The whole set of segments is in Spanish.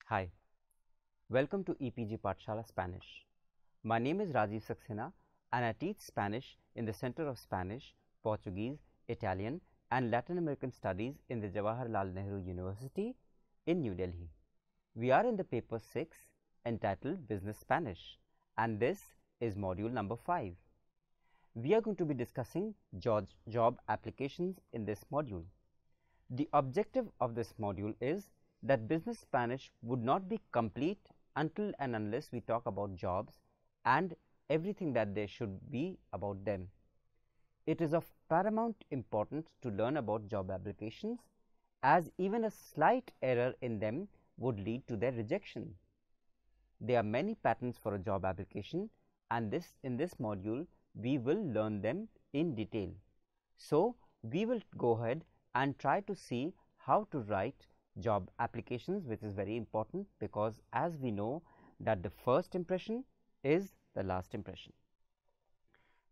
Hi, welcome to EPG Pathshala Spanish. My name is Rajiv Saxena and I teach Spanish in the Center of Spanish, Portuguese, Italian and Latin American Studies in the Jawaharlal Nehru University in New Delhi. We are in the paper 6 entitled Business Spanish and this is module number 5. We are going to be discussing job applications in this module. The objective of this module is that business Spanish would not be complete until and unless we talk about jobs and everything that there should be about them. It is of paramount importance to learn about job applications, as even a slight error in them would lead to their rejection. There are many patterns for a job application, and in this module we will learn them in detail. So we will go ahead and try to see how to write job applications, which is very important because as we know that the first impression is the last impression.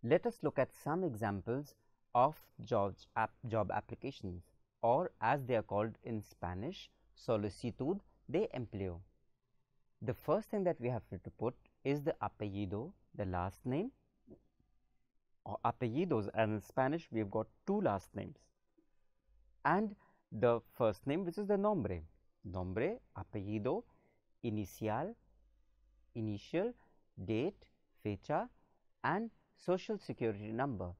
Let us look at some examples of job applications, or as they are called in Spanish, solicitud de empleo. The first thing that we have to put is the apellido, the last name, or apellidos, and in Spanish we have got two last names, and the first name, which is the nombre, apellido, initial, date, fecha, and social security number,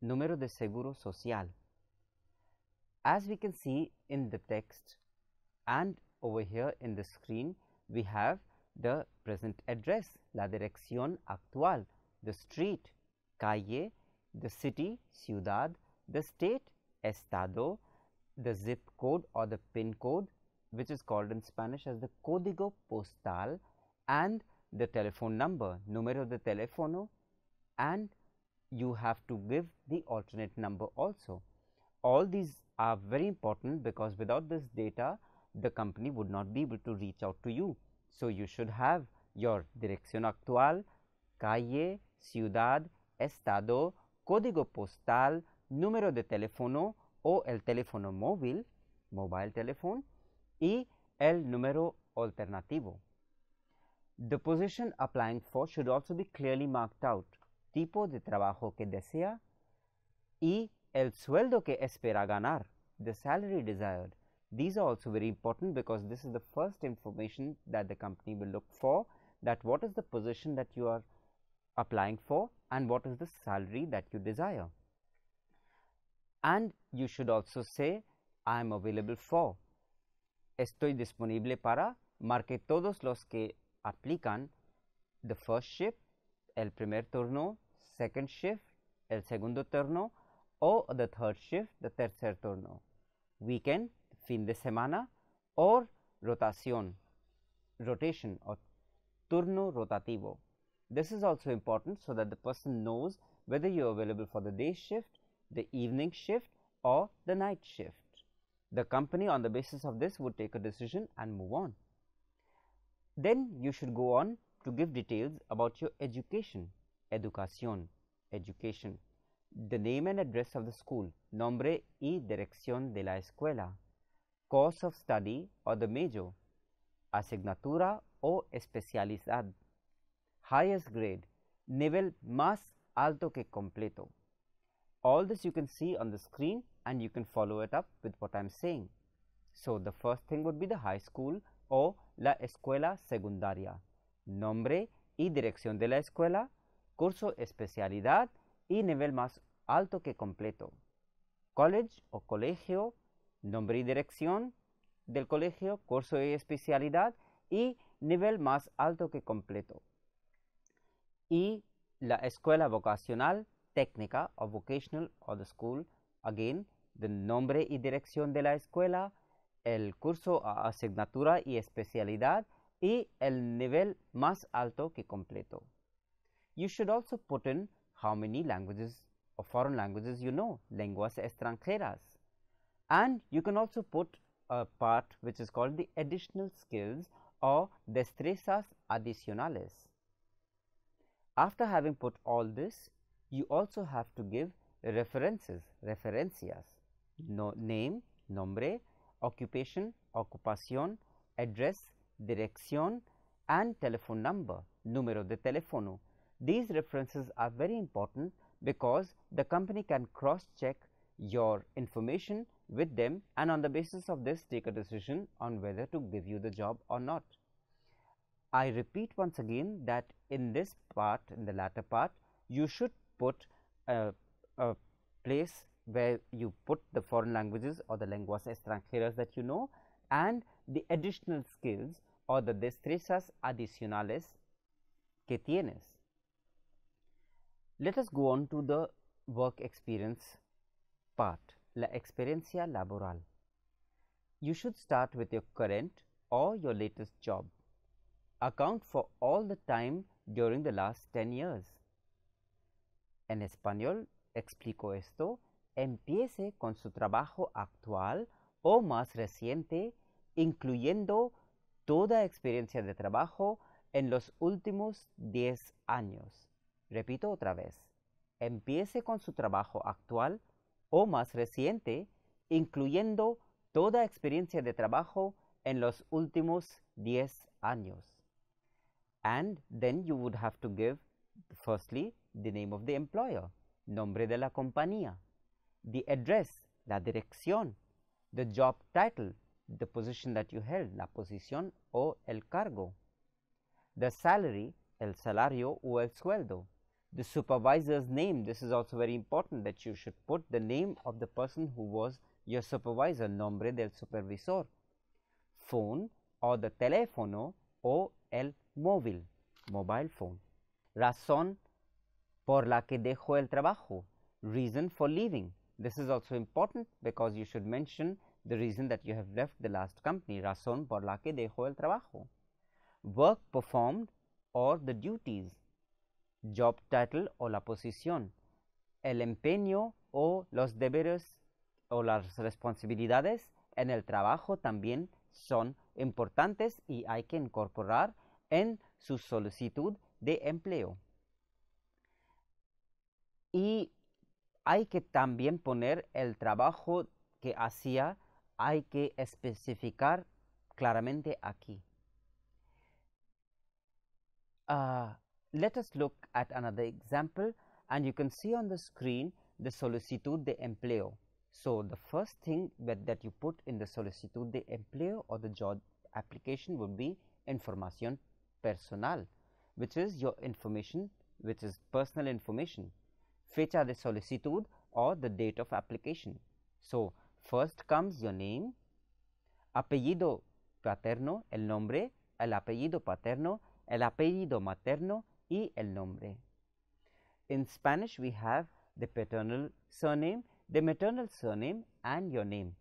número de seguro social. As we can see in the text and over here in the screen, we have the present address, la dirección actual, the street, calle, the city, ciudad, the state, estado, the zip code or the pin code, which is called in Spanish as the código postal, and the telephone number, número de teléfono, and you have to give the alternate number also. All these are very important because without this data the company would not be able to reach out to you. So you should have your dirección actual, calle, ciudad, estado, código postal, número de teléfono o el teléfono móvil, mobile telephone, y el número alternativo. The position applying for should also be clearly marked out, tipo de trabajo que desea y el sueldo que espera ganar, the salary desired. These are also very important because this is the first information that the company will look for, that what is the position that you are applying for and what is the salary that you desire. And you should also say, I am available for, estoy disponible para, marque todos los que aplican the first shift, el primer turno, second shift, el segundo turno, o the third shift, the tercer turno, weekend, fin de semana, or rotation or turno rotativo. This is also important so that the person knows whether you are available for the day shift, the evening shift, or the night shift. The company on the basis of this would take a decision and move on. Then you should go on to give details about your education, educación, education, the name and address of the school, nombre y dirección de la escuela, course of study or the major, asignatura o especialidad, highest grade, nivel más alto que completo. All this you can see on the screen and you can follow it up with what I am saying. So the first thing would be the high school o la escuela secundaria, nombre y dirección de la escuela, curso especialidad y nivel más alto que completo, college o colegio, nombre y dirección del colegio, curso y especialidad y nivel más alto que completo, y la escuela vocacional, técnica or vocational or the school, again the nombre y dirección de la escuela, el curso, asignatura y especialidad y el nivel más alto que completo. You should also put in how many languages or foreign languages you know, lenguas extranjeras, and you can also put a part which is called the additional skills or destrezas adicionales. After having put all this, you also have to give references, referencias, name, nombre, occupation, ocupación, address, dirección, and telephone number, número de teléfono. These references are very important because the company can cross-check your information with them, and on the basis of this take a decision on whether to give you the job or not. I repeat once again that in this part, in the latter part, you should put a place where you put the foreign languages or the lenguas extranjeras that you know, and the additional skills or the destrezas adicionales que tienes. Let us go on to the work experience part, la experiencia laboral. You should start with your current or your latest job. Account for all the time during the last 10 years. En español, explico esto. Empiece con su trabajo actual o más reciente, incluyendo toda experiencia de trabajo en los últimos 10 años. Repito otra vez. Empiece con su trabajo actual o más reciente, incluyendo toda experiencia de trabajo en los últimos 10 años. And then you would have to give, firstly, the name of the employer, nombre de la compañía, the address, la dirección, the job title, the position that you held, la posición o el cargo, the salary, el salario o el sueldo, the supervisor's name. This is also very important that you should put the name of the person who was your supervisor, nombre del supervisor, phone or the teléfono o el móvil, mobile phone, razón por la que dejó el trabajo, reason for leaving. This is also important because you should mention the reason that you have left the last company, razón por la que dejó el trabajo, work performed or the duties, job title o la posición, el empeño o los deberes o las responsabilidades en el trabajo también son importantes y hay que incorporar en su solicitud de empleo. Y hay que también poner el trabajo que hacía, hay que especificar claramente aquí. Let us look at another example, and you can see on the screen the solicitud de empleo. So the first thing that you put in the solicitud de empleo or the job application would be información personal, which is your information, which is personal information, fecha de solicitud or the date of application. So first comes your name, apellido paterno, el nombre, el apellido paterno, el apellido materno y el nombre. In Spanish we have the paternal surname, the maternal surname and your name.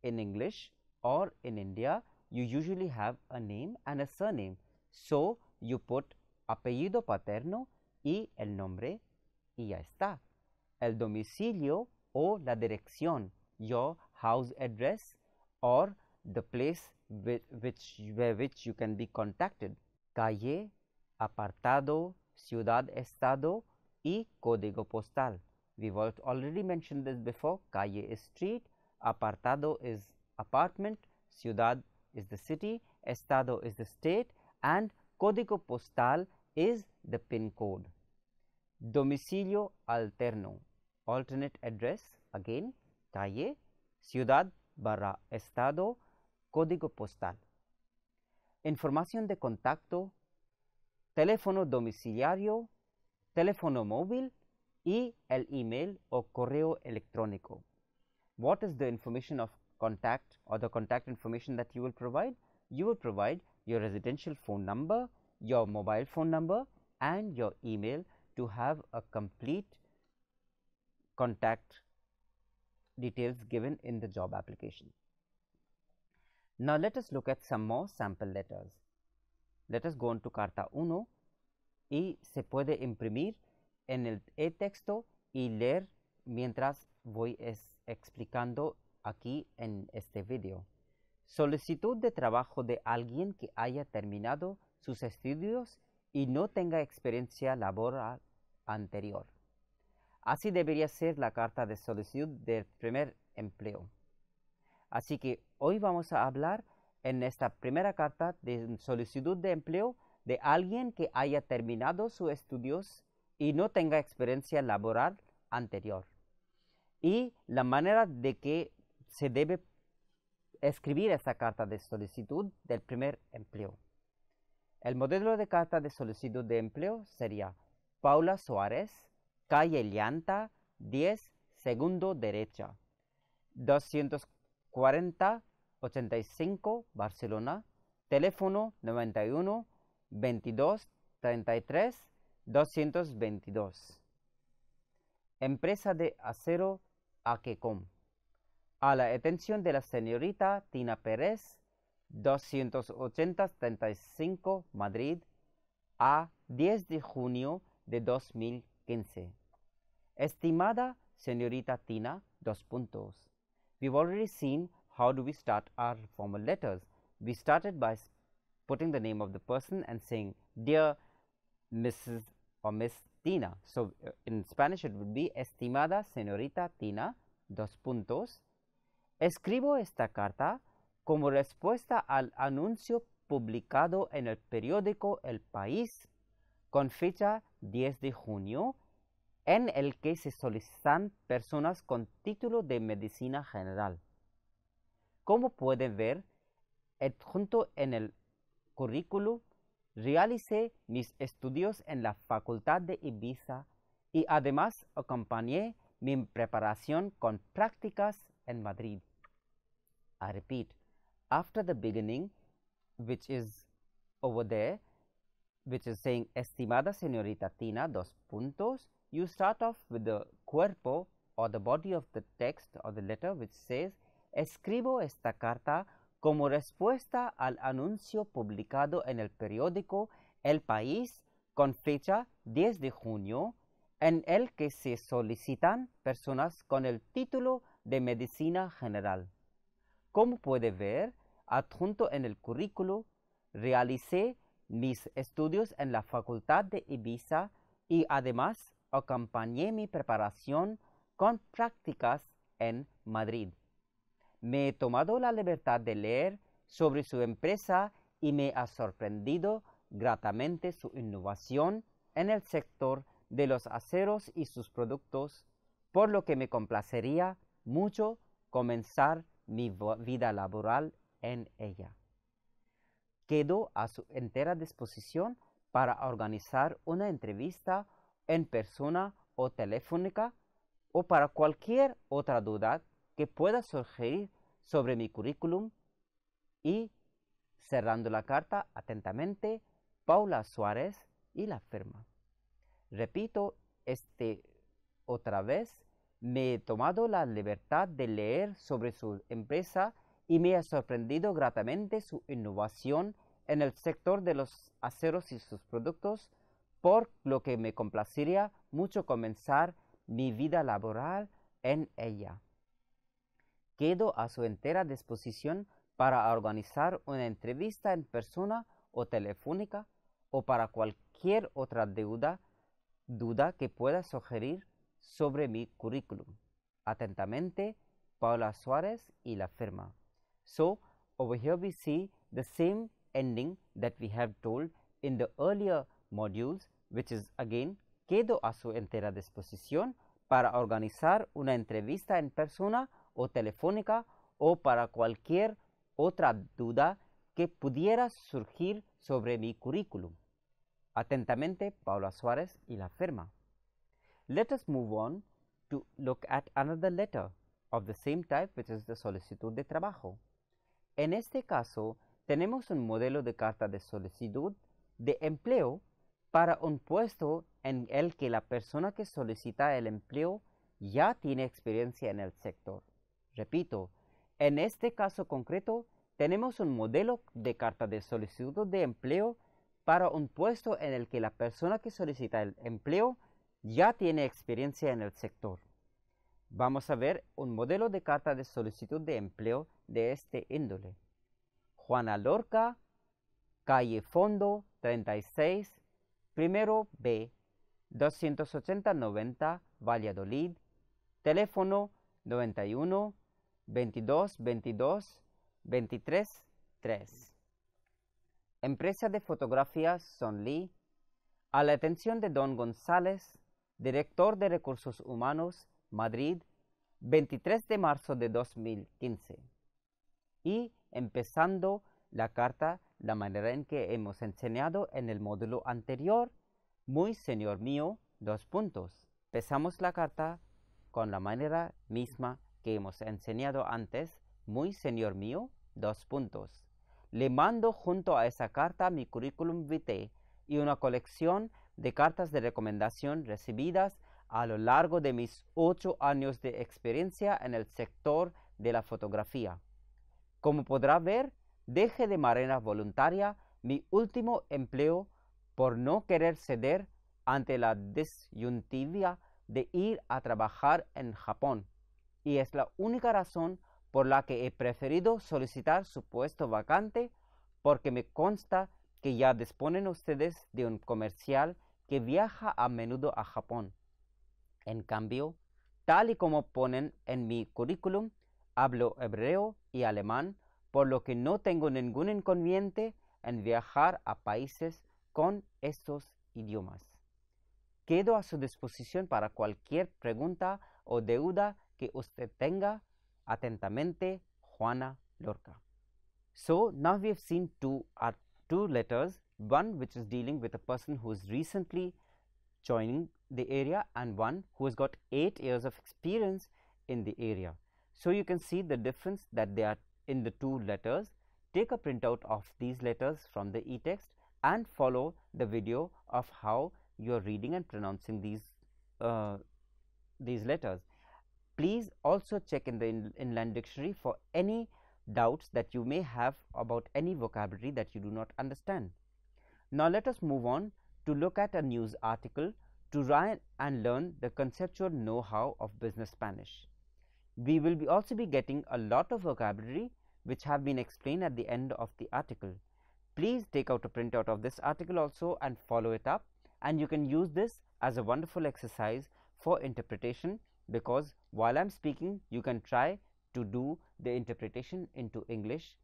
In English or in India you usually have a name and a surname, so you put apellido paterno y el nombre y ya está. El domicilio o la dirección, your house address or the place which you can be contacted. Calle, apartado, ciudad, estado y código postal. We've already mentioned this before. Calle is street, apartado is apartment, ciudad is the city, estado is the state, and código postal is the pin code. Domicilio alterno, alternate address, again, calle, ciudad barra estado, código postal. Información de contacto, teléfono domiciliario, teléfono móvil y el email o correo electrónico. What is the information of contact or the contact information that you will provide? You will provide your residential phone number, your mobile phone number and your email to have a complete contact details given in the job application. Now let us look at some more sample letters. Let us go on to Carta 1 y se puede imprimir en el e-texto y leer mientras voy explicando aquí en este video. Solicitud de trabajo de alguien que haya terminado sus estudios y no tenga experiencia laboral anterior. Así debería ser la carta de solicitud del primer empleo. Así que hoy vamos a hablar en esta primera carta de solicitud de empleo de alguien que haya terminado sus estudios y no tenga experiencia laboral anterior. Y la manera de que se debe escribir esta carta de solicitud del primer empleo. El modelo de carta de solicitud de empleo sería Paula Suárez, calle Llanta, 10, segundo derecha, 240-85, Barcelona, teléfono 91 22 33 222. Empresa de acero Aquecom. A la atención de la señorita Tina Pérez, 280-35, Madrid, a 10 de junio de 2015. Estimada señorita Tina, 2 puntos. We've already seen how do we start our formal letters. We started by putting the name of the person and saying, Dear Mrs. or Miss Tina. So in Spanish it would be, estimada señorita Tina, 2 puntos. Escribo esta carta como respuesta al anuncio publicado en el periódico El País con fecha 10 de junio, en el que se solicitan personas con título de medicina general. Como pueden ver, adjunto en el currículo, realicé mis estudios en la Facultad de Ibiza y además acompañé mi preparación con prácticas en Madrid. I repeat, after the beginning, which is over there, which is saying estimada señorita Tina, 2 puntos, you start off with the cuerpo or the body of the text or the letter, which says, escribo esta carta como respuesta al anuncio publicado en el periódico El País con fecha 10 de junio, en el que se solicitan personas con el título de medicina general. Como puede ver, adjunto en el currículo, realicé mis estudios en la Facultad de Ibiza y además acompañé mi preparación con prácticas en Madrid. Me he tomado la libertad de leer sobre su empresa y me ha sorprendido gratamente su innovación en el sector de los aceros y sus productos, por lo que me complacería mucho comenzar mi vida laboral en ella. Quedo a su entera disposición para organizar una entrevista en persona o telefónica o para cualquier otra duda que pueda surgir sobre mi currículum. Y cerrando la carta atentamente, Paula Suárez y la firma. Repito otra vez, me he tomado la libertad de leer sobre su empresa y me ha sorprendido gratamente su innovación en el sector de los aceros y sus productos, por lo que me complacería mucho comenzar mi vida laboral en ella. Quedo a su entera disposición para organizar una entrevista en persona o telefónica o para cualquier otra duda que pueda sugerir sobre mi currículum. Atentamente, Paula Suárez y la firma. So, over here we see the same ending that we have told in the earlier modules, which is again, quedo a su entera disposición para organizar una entrevista en persona o telefónica o para cualquier otra duda que pudiera surgir sobre mi currículum. Atentamente, Paula Suárez y la firma. Let us move on to look at another letter of the same type, which is the solicitud de trabajo. En este caso, tenemos un modelo de carta de solicitud de empleo para un puesto en el que la persona que solicita el empleo ya tiene experiencia en el sector. Repito, en este caso concreto, tenemos un modelo de carta de solicitud de empleo para un puesto en el que la persona que solicita el empleo ya tiene experiencia en el sector. Vamos a ver un modelo de carta de solicitud de empleo de este índole. Juana Lorca, calle Fondo, 36, primero B, 280-90, Valladolid, teléfono 91 22 22 23 3. Empresa de fotografía Son Lee, a la atención de Don González, director de Recursos Humanos, Madrid, 23 de marzo de 2015. Y empezando la carta, la manera en que hemos enseñado en el módulo anterior, muy señor mío, 2 puntos. Empezamos la carta con la manera misma que hemos enseñado antes, muy señor mío, 2 puntos. Le mando junto a esa carta mi currículum vitae y una colección de cartas de recomendación recibidas a lo largo de mis 8 años de experiencia en el sector de la fotografía. Como podrá ver, dejé de manera voluntaria mi último empleo por no querer ceder ante la disyuntiva de ir a trabajar en Japón, y es la única razón por la que he preferido solicitar su puesto vacante, porque me consta que ya disponen ustedes de un comercial que viaja a menudo a Japón. En cambio, tal y como ponen en mi currículum, hablo hebreo y alemán, por lo que no tengo ningún inconveniente en viajar a países con estos idiomas. Quedo a su disposición para cualquier pregunta o duda que usted tenga. Atentamente, Juana Lorca. So now we have seen two letters, one which is dealing with a person who is recently joining the area and one who has got 8 years of experience in the area. So you can see the difference that they are in the 2 letters. Take a printout of these letters from the e-text and follow the video of how you are reading and pronouncing these letters. Please also check in the inline dictionary for any doubts that you may have about any vocabulary that you do not understand. Now let us move on to look at a news article to try and learn the conceptual know-how of business Spanish. We will also be getting a lot of vocabulary which have been explained at the end of the article. Please take out a printout of this article also and follow it up, and you can use this as a wonderful exercise for interpretation, because while I am speaking you can try to do the interpretation into English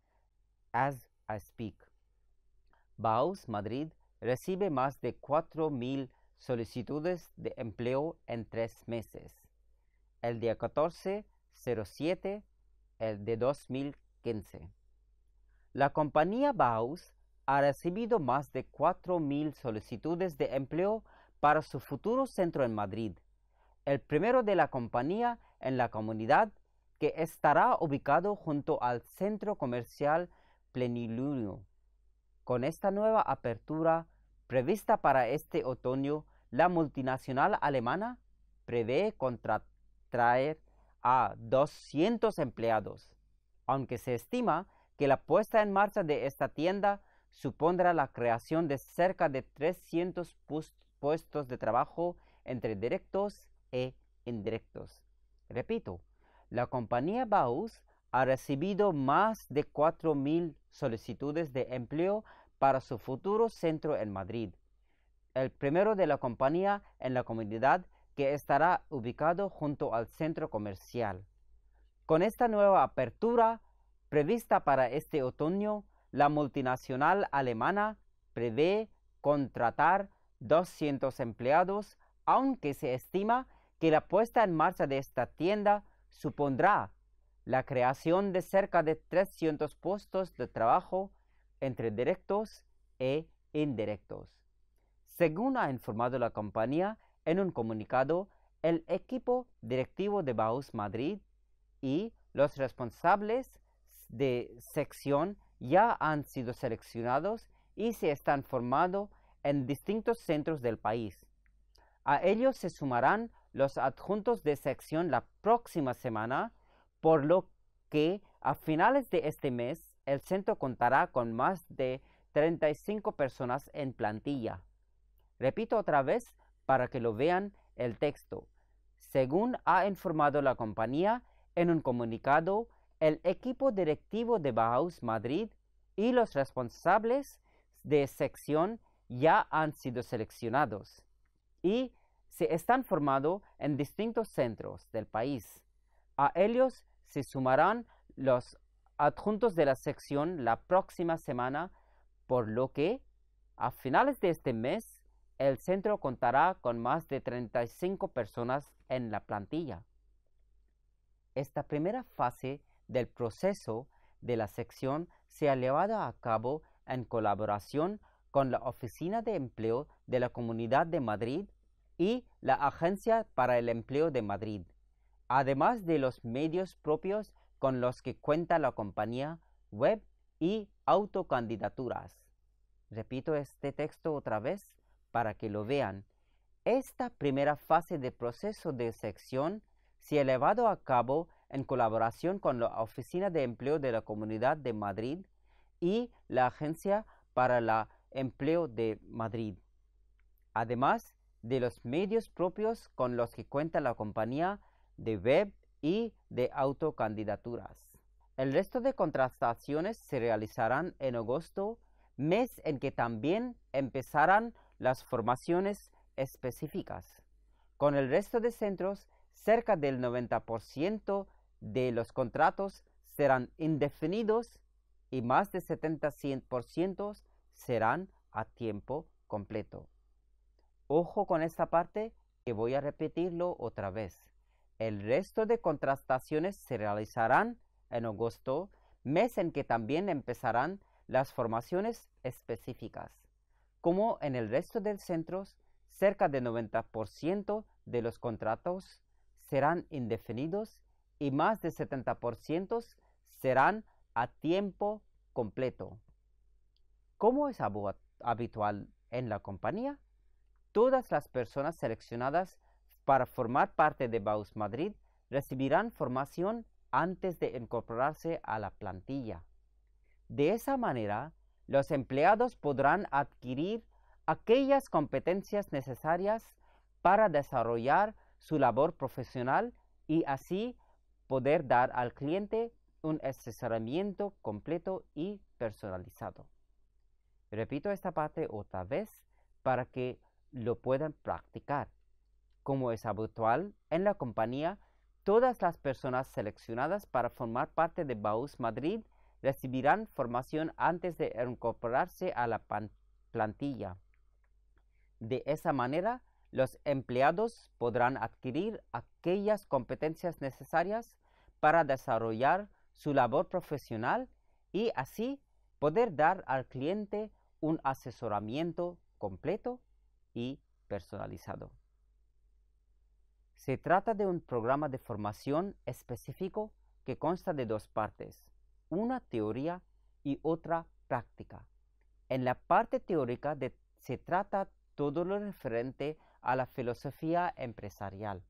as I speak. Bauhaus Madrid recibe más de 4,000 solicitudes de empleo en 3 meses. El día 14/07 de 2015. La compañía Bauhaus ha recibido más de 4,000 solicitudes de empleo para su futuro centro en Madrid, el primero de la compañía en la comunidad, que estará ubicado junto al centro comercial Plenilunio. Con esta nueva apertura prevista para este otoño, la multinacional alemana prevé contratar a 200 empleados, aunque se estima que la puesta en marcha de esta tienda supondrá la creación de cerca de 300 puestos de trabajo entre directos e indirectos. Repito, la compañía Bauhaus ha recibido más de 4,000 solicitudes de empleo para su futuro centro en Madrid, el primero de la compañía en la comunidad, que estará ubicado junto al centro comercial. Con esta nueva apertura prevista para este otoño, la multinacional alemana prevé contratar 200 empleados, aunque se estima que la puesta en marcha de esta tienda supondrá la creación de cerca de 300 puestos de trabajo entre directos e indirectos. Según ha informado la compañía en un comunicado, el equipo directivo de Bauhaus Madrid y los responsables de sección ya han sido seleccionados y se están formando en distintos centros del país. A ellos se sumarán los adjuntos de sección la próxima semana, por lo que a finales de este mes el centro contará con más de 35 personas en plantilla. Repito otra vez para que lo vean el texto. Según ha informado la compañía en un comunicado, el equipo directivo de Bauhaus Madrid y los responsables de sección ya han sido seleccionados y se están formando en distintos centros del país. A ellos se sumarán los adjuntos de la sección la próxima semana, por lo que a finales de este mes el centro contará con más de 35 personas en la plantilla. Esta primera fase del proceso de la sección se ha llevado a cabo en colaboración con la Oficina de Empleo de la Comunidad de Madrid y la Agencia para el Empleo de Madrid, además de los medios propios con los que cuenta la compañía, web y autocandidaturas. Repito este texto otra vez para que lo vean. Esta primera fase del proceso de sección se ha llevado a cabo en colaboración con la Oficina de Empleo de la Comunidad de Madrid y la Agencia para el Empleo de Madrid, además de los medios propios con los que cuenta la compañía de web y de autocandidaturas. El resto de contrataciones se realizarán en agosto, mes en que también empezarán las formaciones específicas. Con el resto de centros, cerca del 90% de los contratos serán indefinidos y más de 70% serán a tiempo completo. Ojo con esta parte, que voy a repetirlo otra vez. El resto de contrataciones se realizarán en agosto, mes en que también empezarán las formaciones específicas. Como en el resto de centros, cerca del 90% de los contratos serán indefinidos y más de 70% serán a tiempo completo. Como es habitual en la compañía, todas las personas seleccionadas para formar parte de Baus Madrid recibirán formación antes de incorporarse a la plantilla. De esa manera, los empleados podrán adquirir aquellas competencias necesarias para desarrollar su labor profesional y así poder dar al cliente un asesoramiento completo y personalizado. Repito esta parte otra vez para que lo puedan practicar. Como es habitual en la compañía, todas las personas seleccionadas para formar parte de Baus Madrid recibirán formación antes de incorporarse a la plantilla. De esa manera, los empleados podrán adquirir aquellas competencias necesarias para desarrollar su labor profesional y así poder dar al cliente un asesoramiento completo y personalizado. Se trata de un programa de formación específico que consta de dos partes, una teoría y otra práctica. En la parte teórica se trata todo lo referente a la filosofía empresarial,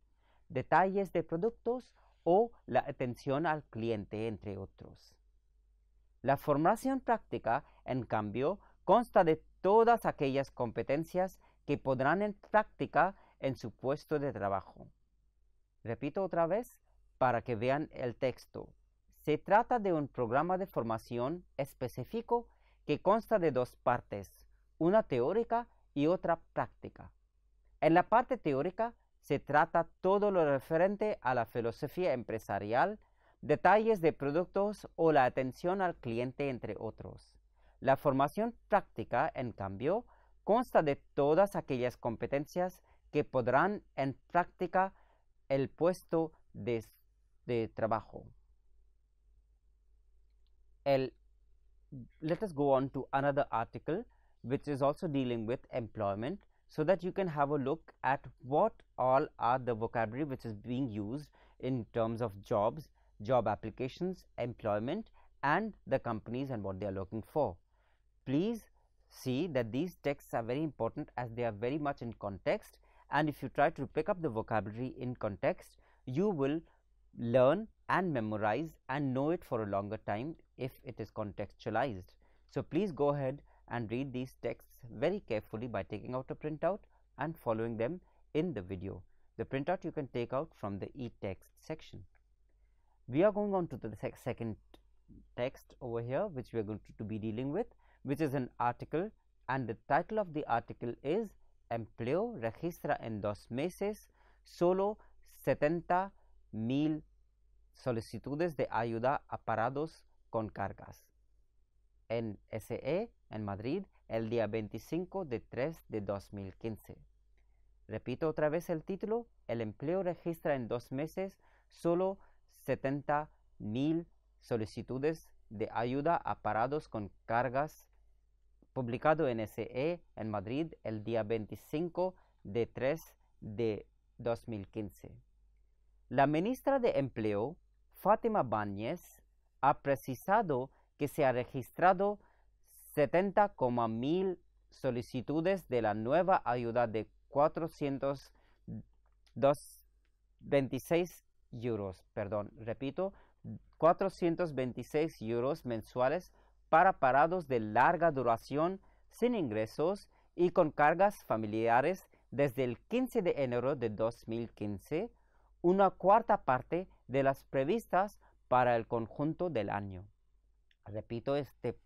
detalles de productos o la atención al cliente, entre otros. La formación práctica, en cambio, consta de todas aquellas competencias que podrán en práctica en su puesto de trabajo. Repito otra vez para que vean el texto. Se trata de un programa de formación específico que consta de dos partes, una teórica y otra práctica. En la parte teórica se trata todo lo referente a la filosofía empresarial, detalles de productos o la atención al cliente, entre otros. La formación práctica, en cambio, consta de todas aquellas competencias que podrán en práctica el puesto de trabajo. Let us go on to another article which is also dealing with employment, so that you can have a look at what all are the vocabulary which is being used in terms of jobs, job applications, employment, and the companies and what they are looking for. Please see that these texts are very important as they are very much in context, and if you try to pick up the vocabulary in context, you will learn and memorize and know it for a longer time if it is contextualized. So please go ahead and read these texts very carefully by taking out a printout and following them in the video. The printout you can take out from the e-text section. We are going on to the second text over here, which we are going to be dealing with, which is an article, and the title of the article is Empleo registra en 2 meses solo 70,000 solicitudes de ayuda a parados con cargas. En SE, en Madrid, el día 25 de 3 de 2015. Repito otra vez el título. El empleo registra en 2 meses solo 70,000 solicitudes de ayuda a parados con cargas, publicado en SE en Madrid el día 25 de 3 de 2015. La ministra de Empleo, Fátima Báñez, ha precisado que se ha registrado 70,000 solicitudes de la nueva ayuda de 426 euros, repito, 426 euros mensuales para parados de larga duración sin ingresos y con cargas familiares desde el 15 de enero de 2015, una cuarta parte de las previstas para el conjunto del año. Repito este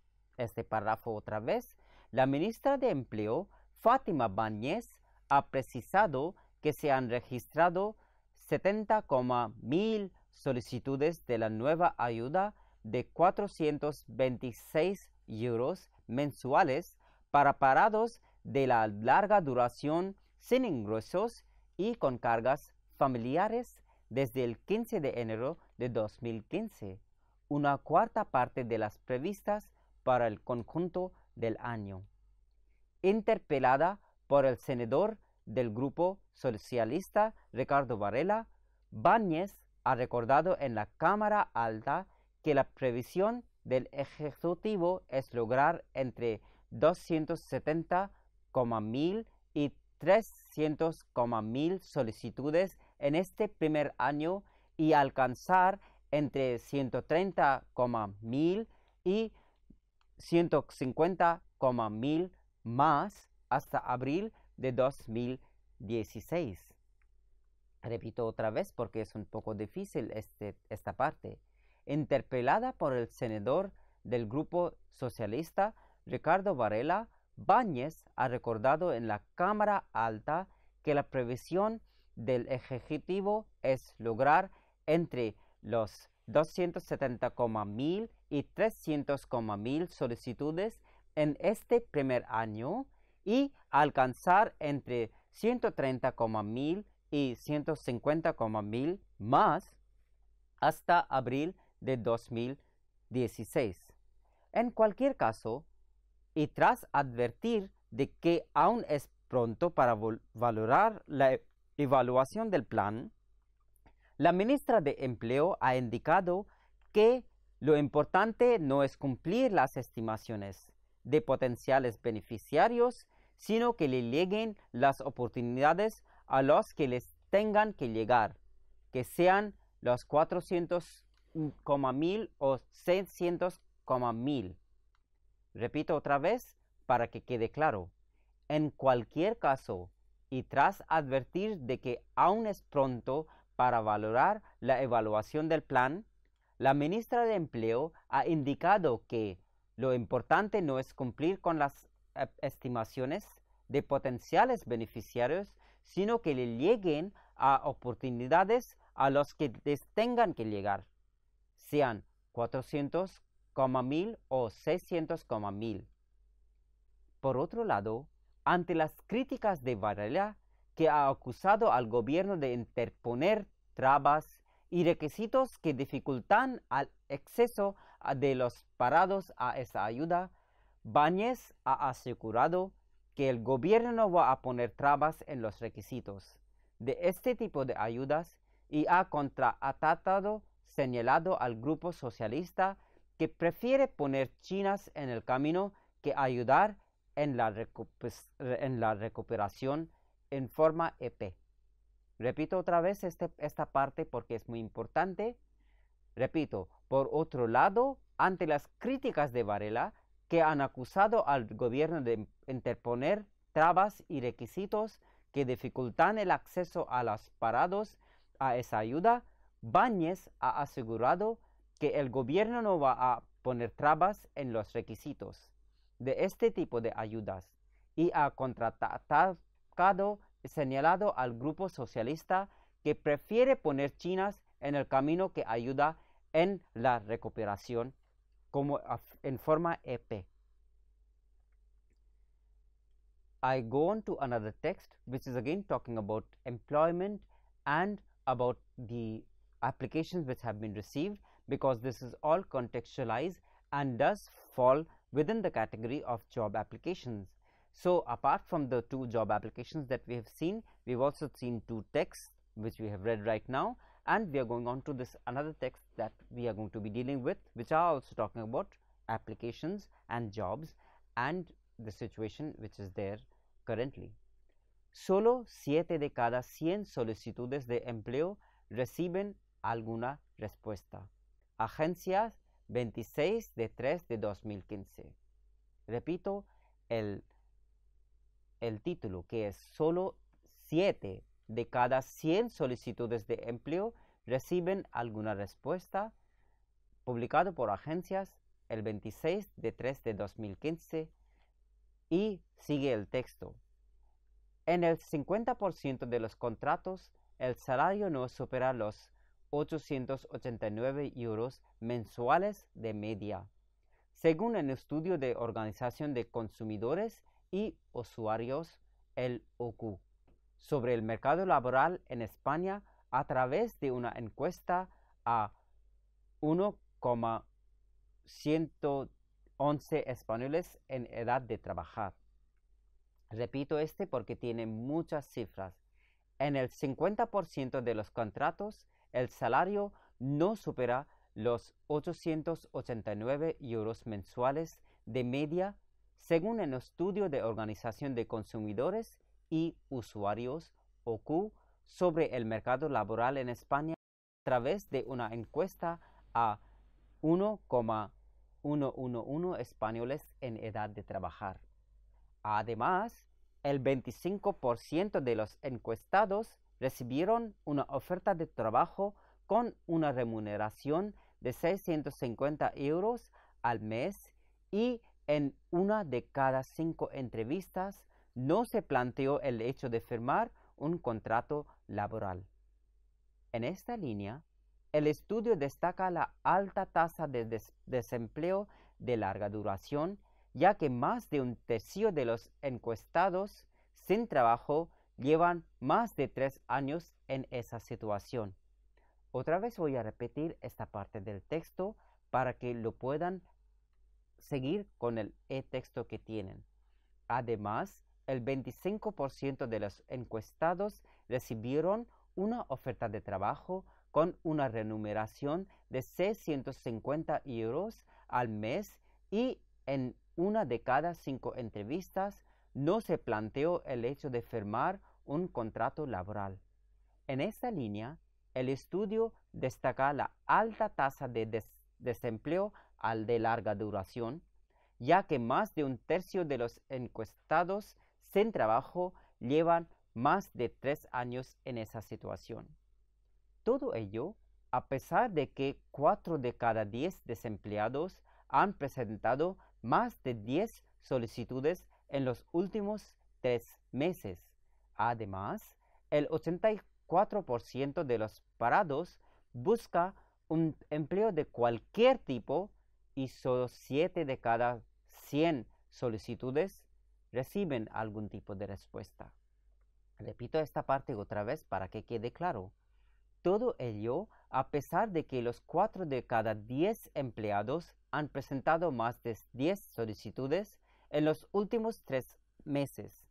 párrafo otra vez. La ministra de Empleo, Fátima Báñez, ha precisado que se han registrado 70,000 solicitudes de la nueva ayuda de 426 euros mensuales para parados de la larga duración sin ingresos y con cargas familiares desde el 15 de enero de 2015, una cuarta parte de las previstas para el conjunto del año. Interpelada por el senador del Grupo Socialista, Ricardo Varela, Báñez ha recordado en la Cámara Alta que la previsión del Ejecutivo es lograr entre 270,000 y 300,000 solicitudes en este primer año y alcanzar entre 130,000 y 150,000 más hasta abril de 2016. Repito otra vez porque es un poco difícil esta parte. Interpelada por el senador del Grupo Socialista, Ricardo Varela, Báñez ha recordado en la Cámara Alta que la previsión del Ejecutivo es lograr entre los 270,000 y 300,000 solicitudes en este primer año y alcanzar entre 130,000 y 150,000 más hasta abril de 2016. En cualquier caso, y tras advertir de que aún es pronto para valorar la evaluación del plan, la ministra de Empleo ha indicado que lo importante no es cumplir las estimaciones de potenciales beneficiarios, sino que le lleguen las oportunidades a los que les tengan que llegar, que sean los 400,000 o 600,000. Repito otra vez para que quede claro. En cualquier caso, y tras advertir de que aún es pronto para valorar la evaluación del plan, la ministra de Empleo ha indicado que lo importante no es cumplir con las estimaciones de potenciales beneficiarios, sino que le lleguen a oportunidades a los que les tengan que llegar, sean 400,000 o 600,000. Por otro lado, ante las críticas de Varela, que ha acusado al gobierno de interponer trabas y requisitos que dificultan el acceso de los parados a esa ayuda, Báñez ha asegurado que el gobierno no va a poner trabas en los requisitos de este tipo de ayudas y ha señalado al Grupo Socialista que prefiere poner chinas en el camino que ayudar en la recuperación en forma EP. Repito otra vez esta parte porque es muy importante. Repito, por otro lado, ante las críticas de Varela, que han acusado al gobierno de interponer trabas y requisitos que dificultan el acceso a los parados a esa ayuda, Báñez ha asegurado que el gobierno no va a poner trabas en los requisitos de este tipo de ayudas y ha señalado al Grupo Socialista que prefiere poner chinas en el camino que ayuda en la recuperación como en forma EP. I go on to another text which is again talking about employment and about the applications which have been received, because this is all contextualized and does fall within the category of job applications. So apart from the two job applications that we have seen, we've also seen two texts which we have read right now, and we are going on to this another text that we are going to be dealing with, which are also talking about applications and jobs and the situation which is there currently. Solo 7 de cada 100 solicitudes de empleo reciben alguna respuesta. Agencias 26 de 3 de 2015. Repito el título, que es solo 7 de cada 100 solicitudes de empleo reciben alguna respuesta, publicado por agencias el 26 de 3 de 2015, y sigue el texto. En el 50% de los contratos, el salario no supera los 889 euros mensuales de media, según el estudio de Organización de Consumidores y Usuarios, el OCU, sobre el mercado laboral en España a través de una encuesta a 1,111 españoles en edad de trabajar. Repito porque tiene muchas cifras. En el 50% de los contratos, el salario no supera los 889 euros mensuales de media, según el estudio de Organización de Consumidores y Usuarios, OCU, sobre el mercado laboral en España a través de una encuesta a 1,111 españoles en edad de trabajar. Además, el 25% de los encuestados recibieron una oferta de trabajo con una remuneración de 650 euros al mes, y en una de cada 5 entrevistas no se planteó el hecho de firmar un contrato laboral. En esta línea, el estudio destaca la alta tasa de desempleo de larga duración, ya que más de un tercio de los encuestados sin trabajo llevan más de 3 años en esa situación. Otra vez voy a repetir esta parte del texto para que lo puedan seguir con el e-texto que tienen. Además, el 25% de los encuestados recibieron una oferta de trabajo con una remuneración de 650 euros al mes, y en una de cada 5 entrevistas no se planteó el hecho de firmar un contrato laboral. En esta línea, el estudio destaca la alta tasa de desempleo de larga duración, ya que más de un tercio de los encuestados sin trabajo llevan más de 3 años en esa situación. Todo ello a pesar de que 4 de cada 10 desempleados han presentado más de 10 solicitudes en los últimos 3 meses. Además, el 84% de los parados busca un empleo de cualquier tipo, y solo 7 de cada 100 solicitudes reciben algún tipo de respuesta. Repito esta parte otra vez para que quede claro. Todo ello a pesar de que los 4 de cada 10 empleados han presentado más de 10 solicitudes en los últimos 3 meses.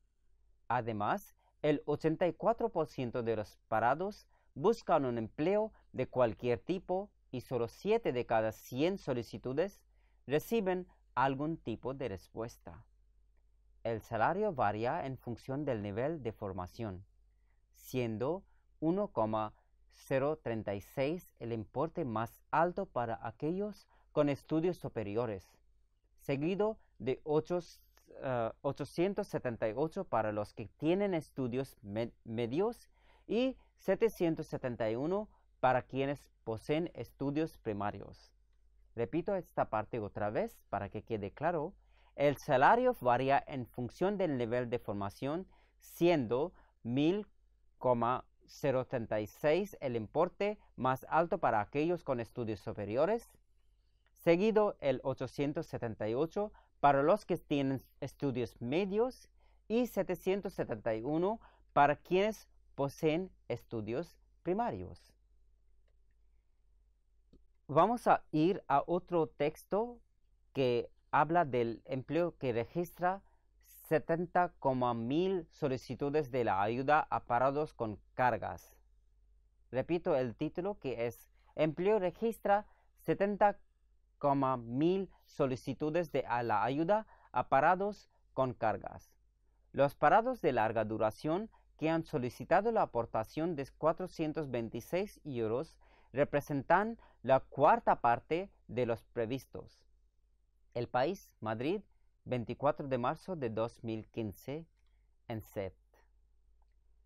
Además, el 84% de los parados buscan un empleo de cualquier tipo, y solo 7 de cada 100 solicitudes reciben algún tipo de respuesta. El salario varía en función del nivel de formación, siendo 1,036 el importe más alto para aquellos con estudios superiores, seguido de 878 para los que tienen estudios medios y 771 para quienes poseen estudios primarios. Repito esta parte otra vez para que quede claro. El salario varía en función del nivel de formación, siendo 1000,036 el importe más alto para aquellos con estudios superiores, seguido el 878 para los que tienen estudios medios y 771 para quienes poseen estudios primarios. Vamos a ir a otro texto que habla del empleo que registra 70,000 solicitudes de la ayuda a parados con cargas. Repito el título, que es Empleo registra 70,000 solicitudes de la ayuda a parados con cargas. Los parados de larga duración que han solicitado la aportación de 426 euros representan la cuarta parte de los previstos. El país, Madrid, 24 de marzo de 2015, en SET.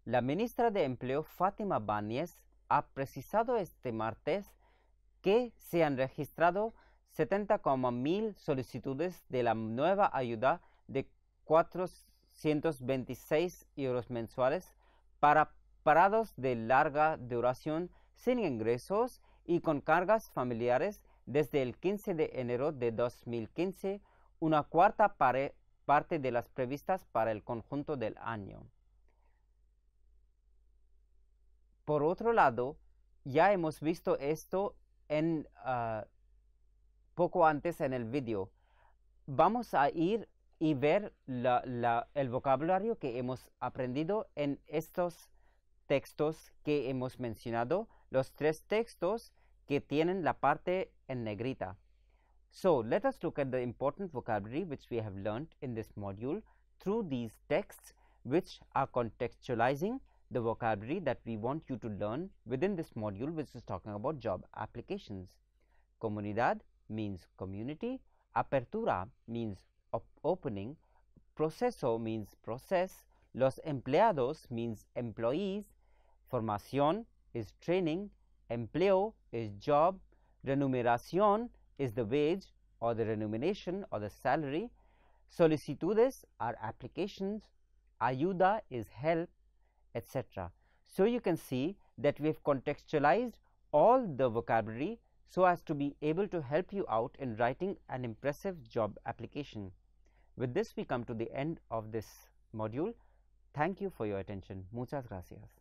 La ministra de Empleo, Fátima Báñez, ha precisado este martes que se han registrado 70,000 solicitudes de la nueva ayuda de 426 euros mensuales para parados de larga duración sin ingresos y con cargas familiares desde el 15 de enero de 2015, una cuarta parte de las previstas para el conjunto del año. Por otro lado, ya hemos visto esto en poco antes en el video. Vamos a ir y ver el vocabulario que hemos aprendido en estos textos que hemos mencionado, los tres textos que tienen la parte en negrita. So, let us look at the important vocabulary which we have learned in this module through these texts, which are contextualizing the vocabulary that we want you to learn within this module, which is talking about job applications. Comunidad means community, apertura means opening, proceso means process, los empleados means employees, formación is training, empleo is job, remuneración is the wage or the remuneration or the salary, solicitudes are applications, ayuda is help, etc. So you can see that we have contextualized all the vocabulary so as to be able to help you out in writing an impressive job application. With this, we come to the end of this module. Thank you for your attention. Muchas gracias.